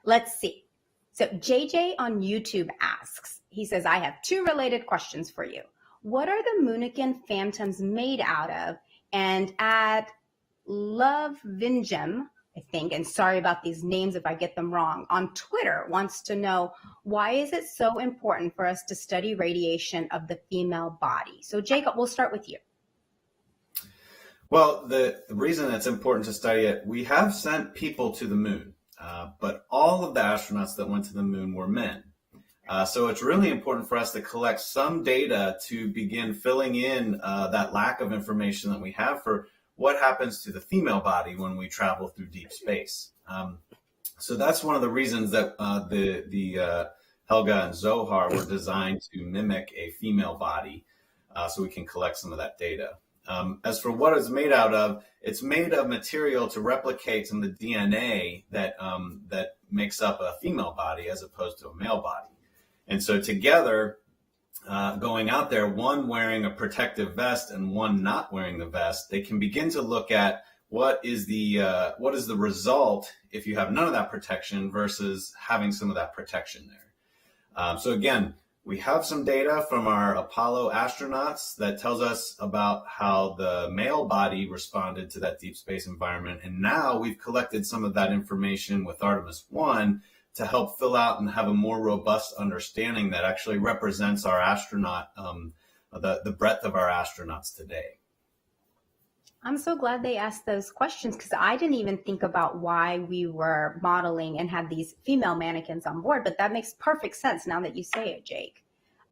Let's see. So JJ on YouTube asks, he says, I have two related questions for you. What are the Moonican phantoms made out of? And at Love Vingem, I think, and sorry about these names if I get them wrong, on Twitter wants to know, why is it so important for us to study radiation of the female body? So Jacob, we'll start with you. Well, the reason it's important to study it, we have sent people to the moon, but all of the astronauts that went to the moon were men. So it's really important for us to collect some data to begin filling in that lack of information that we have for what happens to the female body when we travel through deep space. So that's one of the reasons that the Helga and Zohar were designed to mimic a female body, so we can collect some of that data. As for what it's made out of, it's made of material to replicate some of the DNA that makes up a female body as opposed to a male body. And so together, going out there, one wearing a protective vest and one not wearing the vest, they can begin to look at what is the result if you have none of that protection versus having some of that protection there. So again, we have some data from our Apollo astronauts that tells us about how the male body responded to that deep space environment. And now we've collected some of that information with Artemis I to help fill out and have a more robust understanding that actually represents our astronaut, the breadth of our astronauts today. I'm so glad they asked those questions, because I didn't even think about why we were modeling and had these female mannequins on board, but that makes perfect sense now that you say it, Jake.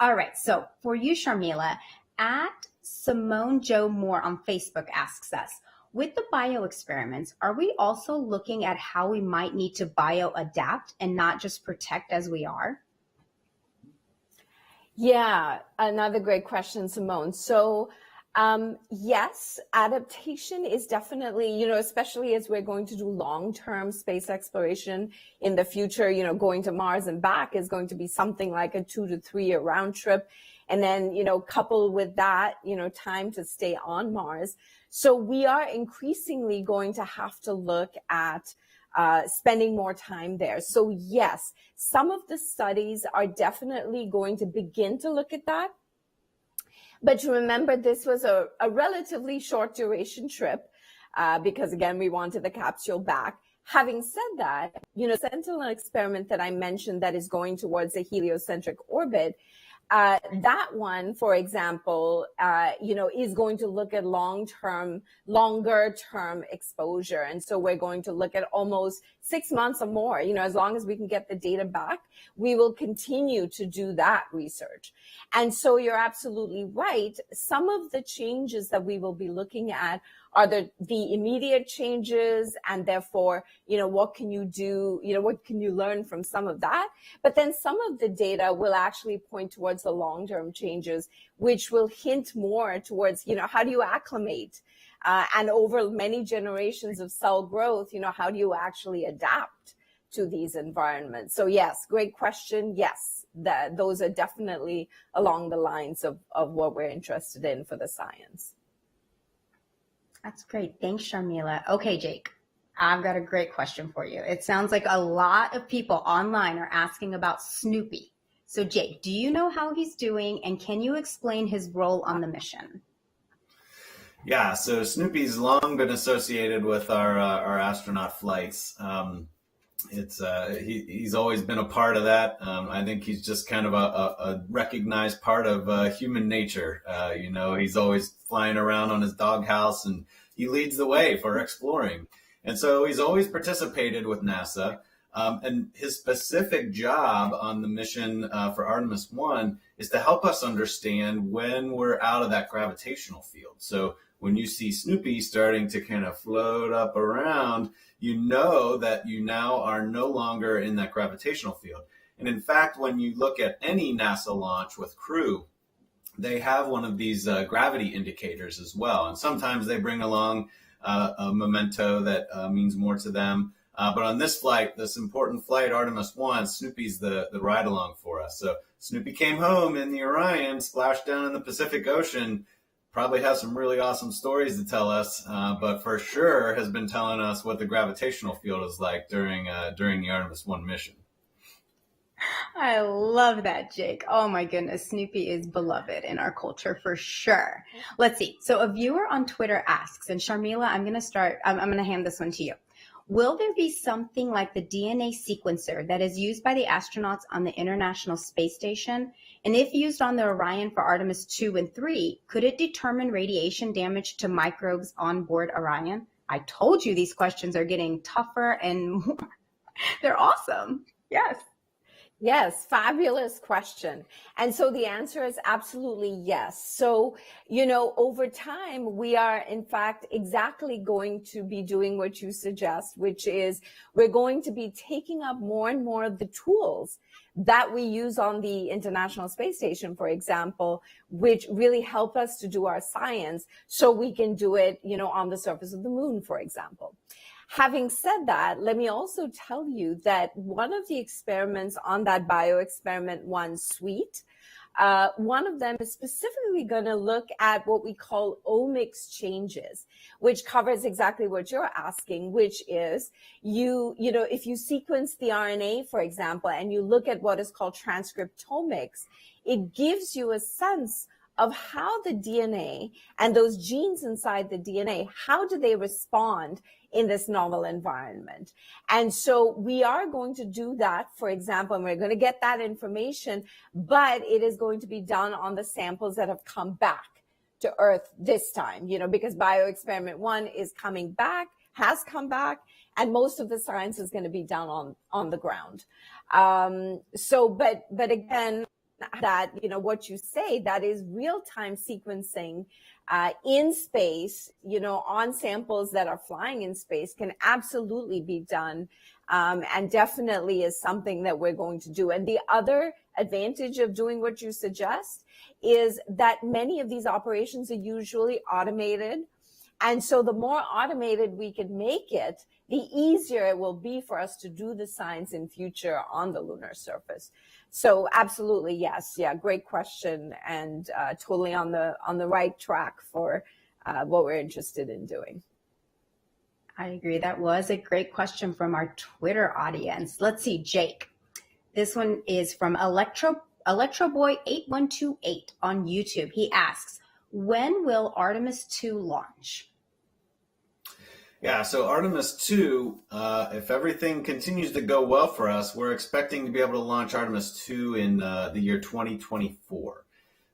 All right, so for you, Sharmila, at Simone Jo Moore on Facebook asks us, with the bio experiments, are we also looking at how we might need to bio-adapt and not just protect as we are? Yeah, another great question, Simone. So yes, adaptation is definitely, especially as we're going to do long-term space exploration in the future, going to Mars and back is going to be something like a 2 to 3 year round trip. And then, coupled with that, time to stay on Mars. So we are increasingly going to have to look at spending more time there. So yes, some of the studies are definitely going to begin to look at that. But remember, this was a relatively short duration trip because, again, we wanted the capsule back. Having said that, Sentinel experiment that I mentioned that is going towards a heliocentric orbit, that one, for example, is going to look at longer term exposure. And so we're going to look at almost 6 months or more. As long as we can get the data back, we will continue to do that research. And so you're absolutely right. Some of the changes that we will be looking at are the immediate changes, and therefore, what can you do? What can you learn from some of that? But then some of the data will actually point towards the long-term changes, which will hint more towards, how do you acclimate? And over many generations of cell growth, how do you actually adapt to these environments? So yes, great question. Yes, those are definitely along the lines of what we're interested in for the science. That's great. Thanks, Sharmila. Okay, Jake, I've got a great question for you. It sounds like a lot of people online are asking about Snoopy. So Jake, do you know how he's doing, and can you explain his role on the mission? Yeah, so Snoopy's long been associated with our astronaut flights. He's always been a part of that. I think he's just kind of a recognized part of human nature. He's always flying around on his doghouse, and he leads the way for exploring. And so he's always participated with NASA. And his specific job on the mission for Artemis I is to help us understand when we're out of that gravitational field. So when you see Snoopy starting to kind of float up around, you know that you now are no longer in that gravitational field. And in fact, when you look at any NASA launch with crew, they have one of these gravity indicators as well. And sometimes they bring along a memento that means more to them. But on this flight, this important flight, Artemis I, Snoopy's the ride along for us. So Snoopy came home in the Orion, splashed down in the Pacific Ocean, probably has some really awesome stories to tell us, but for sure has been telling us what the gravitational field is like during the Artemis I mission. I love that, Jake. Oh my goodness. Snoopy is beloved in our culture for sure. Let's see. So a viewer on Twitter asks, and Sharmila, I'm going to hand this one to you. Will there be something like the DNA sequencer that is used by the astronauts on the International Space Station? And if used on the Orion for Artemis 2 and 3, could it determine radiation damage to microbes on board Orion? I told you these questions are getting tougher and they're awesome. Yes. Yes, fabulous question. And so the answer is absolutely yes. So, over time, we are in fact exactly going to be doing what you suggest, which is we're going to be taking up more and more of the tools that we use on the International Space Station, for example, which really help us to do our science so we can do it, on the surface of the moon, for example. Having said that, let me also tell you that one of the experiments on that Bioexperiment 1 suite, one of them is specifically going to look at what we call omics changes, which covers exactly what you're asking, which is if you sequence the RNA, for example, and you look at what is called transcriptomics, it gives you a sense of how the DNA and those genes inside the DNA, how do they respond in this novel environment? And so we are going to do that, for example, and we're going to get that information, but it is going to be done on the samples that have come back to Earth this time, because Bioexperiment 1 is coming back, has come back, and most of the science is going to be done on the ground. But again, that, what you say, that is real-time sequencing in space, on samples that are flying in space can absolutely be done, and definitely is something that we're going to do. And the other advantage of doing what you suggest is that many of these operations are usually automated. And so the more automated we can make it, the easier it will be for us to do the science in future on the lunar surface. So absolutely, yes. Yeah, great question, and totally on the right track for what we're interested in doing. I agree. That was a great question from our Twitter audience. Let's see, Jake. This one is from Electroboy8128 on YouTube. He asks, when will Artemis II launch? Yeah, so Artemis II, if everything continues to go well for us, we're expecting to be able to launch Artemis II in the year 2024.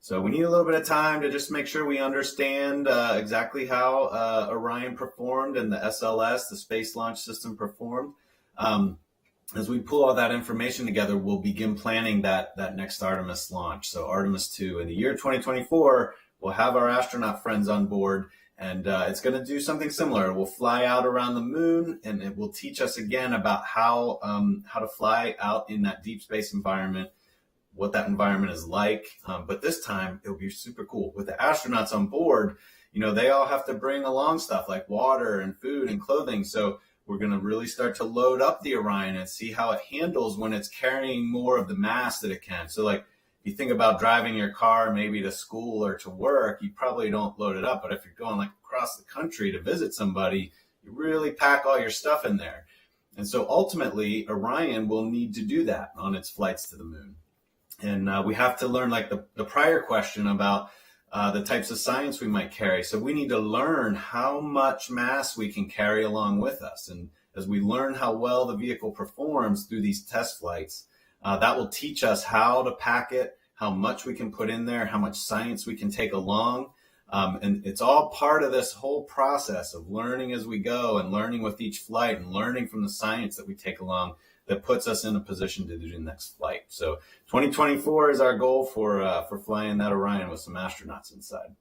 So we need a little bit of time to just make sure we understand exactly how Orion performed and the SLS, the Space Launch System, performed. As we pull all that information together, we'll begin planning that next Artemis launch. So Artemis II in the year 2024, we'll have our astronaut friends on board. And it's going to do something similar. We'll fly out around the moon, and it will teach us again about how to fly out in that deep space environment, what that environment is like. But this time, it'll be super cool. With the astronauts on board, they all have to bring along stuff like water and food and clothing. So we're going to really start to load up the Orion and see how it handles when it's carrying more of the mass that it can. So like, you think about driving your car maybe to school or to work, you probably don't load it up. But if you're going like across the country to visit somebody, you really pack all your stuff in there. And so ultimately, Orion will need to do that on its flights to the moon. And we have to learn, like the prior question about the types of science we might carry. So we need to learn how much mass we can carry along with us. And as we learn how well the vehicle performs through these test flights, that will teach us how to pack it, how much we can put in there, how much science we can take along. And it's all part of this whole process of learning as we go and learning with each flight and learning from the science that we take along that puts us in a position to do the next flight. So 2024 is our goal for flying that Orion with some astronauts inside.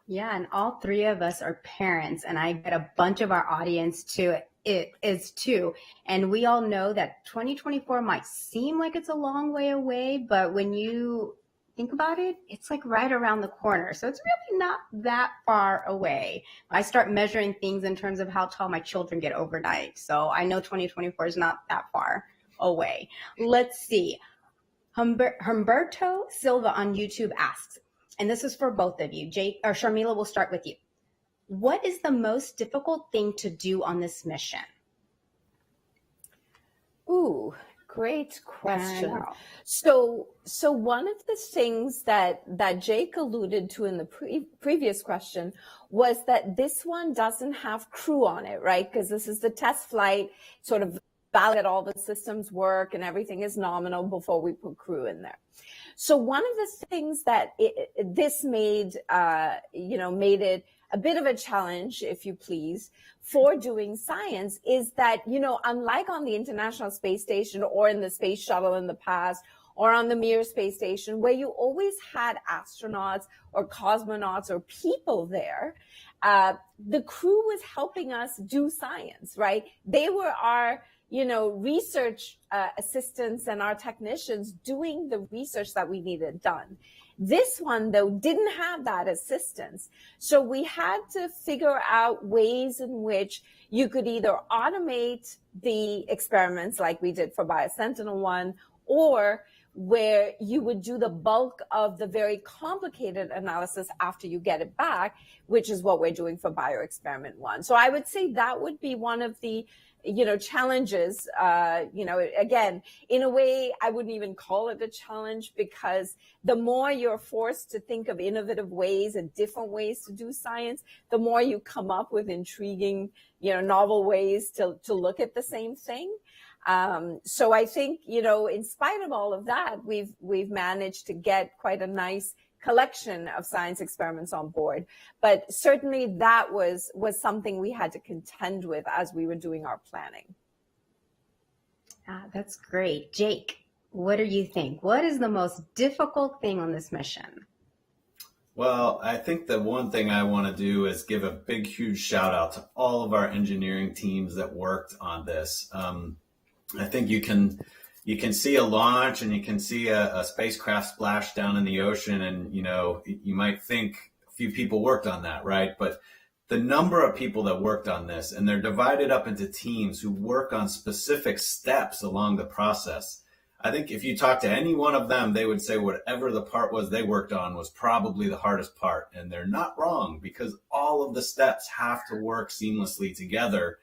Yeah, and all three of us are parents, and I get a bunch of our audience to it is too. And we all know that 2024 might seem like it's a long way away, but when you think about it, it's like right around the corner. So it's really not that far away. I start measuring things in terms of how tall my children get overnight. So I know 2024 is not that far away. Let's see. Humberto Silva on YouTube asks, and this is for both of you. Jake or Sharmila, we'll start with you. What is the most difficult thing to do on this mission? Ooh, great question. So one of the things that Jake alluded to in the previous question was that this one doesn't have crew on it, right? Because this is the test flight, sort of validate all the systems work and everything is nominal before we put crew in there. So one of the things that this made, made it a bit of a challenge, if you please, for doing science is that, unlike on the International Space Station or in the Space Shuttle in the past, or on the Mir space station, where you always had astronauts or cosmonauts or people there, the crew was helping us do science, right? They were our research assistants and our technicians doing the research that we needed done. This one, though, didn't have that assistance. So we had to figure out ways in which you could either automate the experiments like we did for BioSentinel-1, or where you would do the bulk of the very complicated analysis after you get it back, which is what we're doing for BioExperiment-1. So I would say that would be one of the challenges, again, in a way, I wouldn't even call it a challenge, because the more you're forced to think of innovative ways and different ways to do science, the more you come up with intriguing, novel ways to look at the same thing. So I think, in spite of all of that, we've managed to get quite a nice collection of science experiments on board. But certainly that was something we had to contend with as we were doing our planning. That's great. Jake, what do you think? What is the most difficult thing on this mission? Well, I think the one thing I want to do is give a big, huge shout out to all of our engineering teams that worked on this. I think you can see a launch and you can see a spacecraft splash down in the ocean, and you might think a few people worked on that, right? But the number of people that worked on this, and they're divided up into teams who work on specific steps along the process. I think if you talk to any one of them, they would say whatever the part was they worked on was probably the hardest part. And they're not wrong, because all of the steps have to work seamlessly together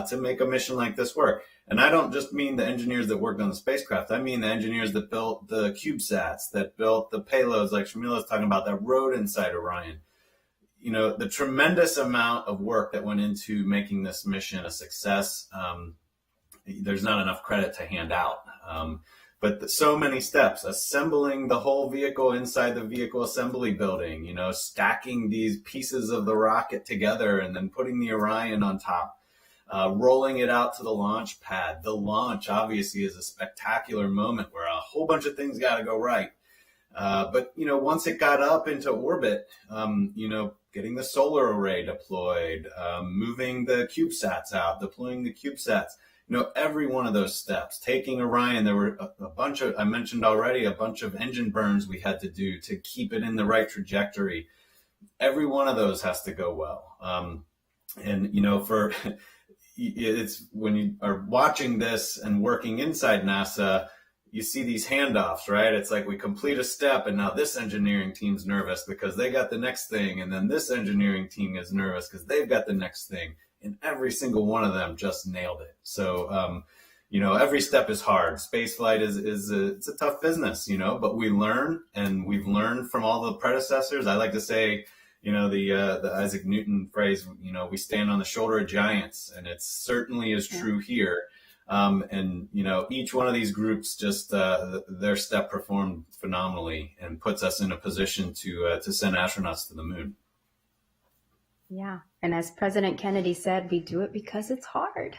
to make a mission like this work. And I don't just mean the engineers that worked on the spacecraft. I mean the engineers that built the CubeSats, that built the payloads like Sharmila was talking about, that rode inside Orion. The tremendous amount of work that went into making this mission a success, there's not enough credit to hand out. But so many steps, assembling the whole vehicle inside the vehicle assembly building, stacking these pieces of the rocket together and then putting the Orion on top. Rolling it out to the launch pad. The launch obviously is a spectacular moment where a whole bunch of things got to go right. But once it got up into orbit, getting the solar array deployed, moving the CubeSats out, deploying the CubeSats, every one of those steps, taking Orion, there were a bunch of, I mentioned already, a bunch of engine burns we had to do to keep it in the right trajectory. Every one of those has to go well. It's when you are watching this and working inside NASA, you see these handoffs, right? It's like we complete a step and now this engineering team's nervous because they got the next thing. And then this engineering team is nervous because they've got the next thing. And every single one of them just nailed it. So, every step is hard. Spaceflight it's a tough business, but we learn, and we've learned from all the predecessors. I like to say, the Isaac Newton phrase, we stand on the shoulder of giants, and it certainly is true here. Each one of these groups just, their step performed phenomenally and puts us in a position to send astronauts to the moon. Yeah. And as President Kennedy said, we do it because it's hard.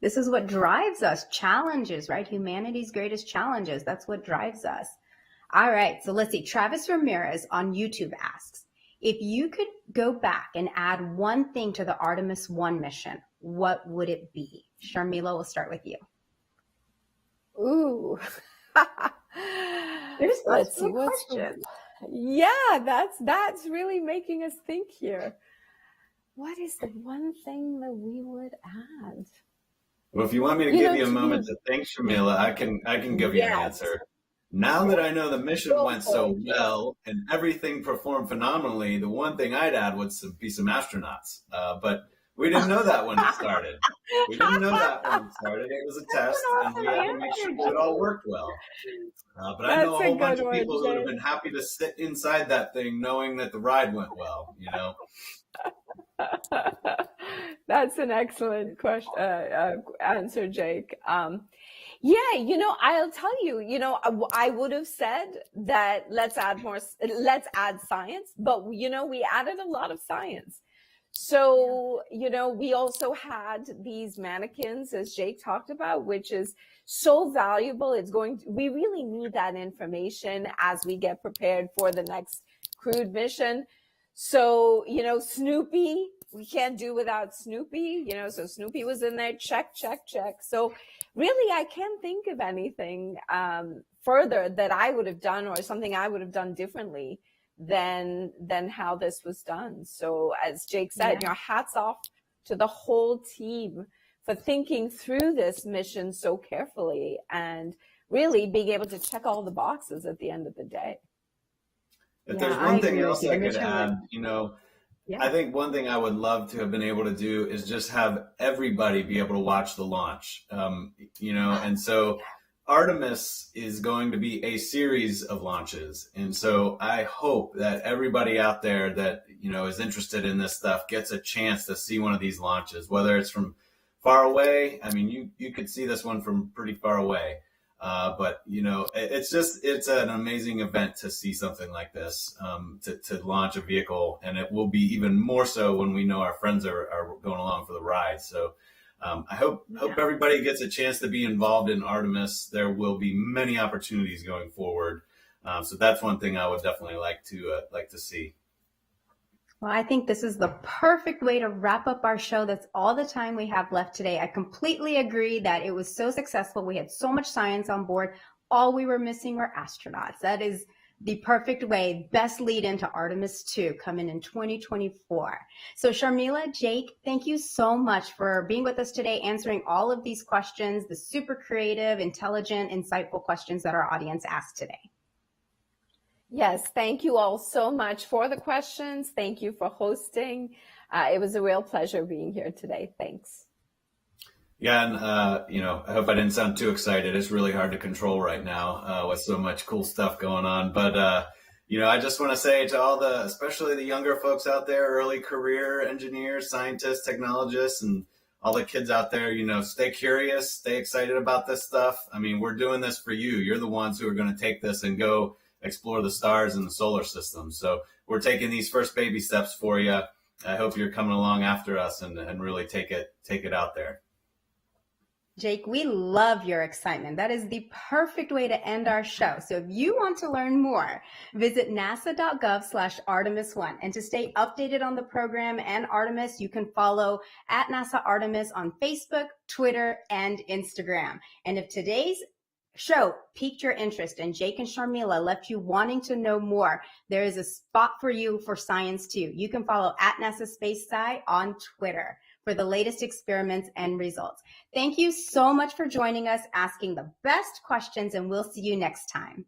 This is what drives us. Challenges, right? Humanity's greatest challenges. That's what drives us. All right. So let's see. Travis Ramirez on YouTube asks, If you could go back and add one thing to the Artemis I mission, what would it be? Sharmila, we'll start with you. Ooh. Let's see what's yeah, that's really making us think here. What is the one thing that we would add? Well, if you want me to give you a moment to think, Sharmila, I can give you an answer. Now that I know the mission went so well and everything performed phenomenally, the one thing I'd add would be some astronauts. But we didn't know that when it started. We didn't know that when it started. It was a test, and we had to make sure it all worked well. But I know a whole bunch of people who would have been happy to sit inside that thing knowing that the ride went well, you know? That's an excellent question, answer, Jake. Yeah, you know, I'll tell you, you know, I would have said that let's add science, but, you know, we added a lot of science. So, you know, we also had these mannequins, as Jake talked about, which is so valuable. We really need that information as we get prepared for the next crewed mission. So, you know, Snoopy, we can't do without Snoopy, you know, so Snoopy was in there, check. So really, I can't think of anything further that I would have done or something I would have done differently than how this was done. So as Jake said, you know, hats off to the whole team for thinking through this mission so carefully and really being able to check all the boxes at the end of the day. If there's one thing else I could add, you know, I think one thing I would love to have been able to do is just have everybody be able to watch the launch, you know, and so Artemis is going to be a series of launches. And so I hope that everybody out there that, you know, is interested in this stuff gets a chance to see one of these launches, whether it's from far away. I mean, you could see this one from pretty far away. But, you know, it's an amazing event to see something like this, to launch a vehicle. And it will be even more so when we know our friends are going along for the ride. So I hope everybody gets a chance to be involved in Artemis. There will be many opportunities going forward. So that's one thing I would definitely like to see. Well, I think this is the perfect way to wrap up our show. That's all the time we have left today. I completely agree that it was so successful. We had so much science on board. All we were missing were astronauts. That is the perfect way, best lead into Artemis II coming in 2024. So Sharmila, Jake, thank you so much for being with us today, answering all of these questions, the super creative, intelligent, insightful questions that our audience asked today. Yes, thank you all so much for the questions. Thank you for hosting. It was a real pleasure being here today. Thanks. Yeah, and you know, I hope I didn't sound too excited. It's really hard to control right now with so much cool stuff going on. But you know, I just want to say to all especially the younger folks out there, early career engineers, scientists, technologists, and all the kids out there, you know, stay curious, stay excited about this stuff. I mean, we're doing this for you. You're the ones who are going to take this and go explore the stars and the solar system. So we're taking these first baby steps for you. I hope you're coming along after us and really take it out there. Jake, we love your excitement. That is the perfect way to end our show. So if you want to learn more, visit nasa.gov/Artemis1. And to stay updated on the program and Artemis, you can follow at NASA Artemis on Facebook, Twitter, and Instagram. And if today's show piqued your interest and Jake and Sharmila left you wanting to know more, there is a spot for you for science too. You can follow at NASA Space Sci on Twitter for the latest experiments and results. Thank you so much for joining us, asking the best questions, and we'll see you next time.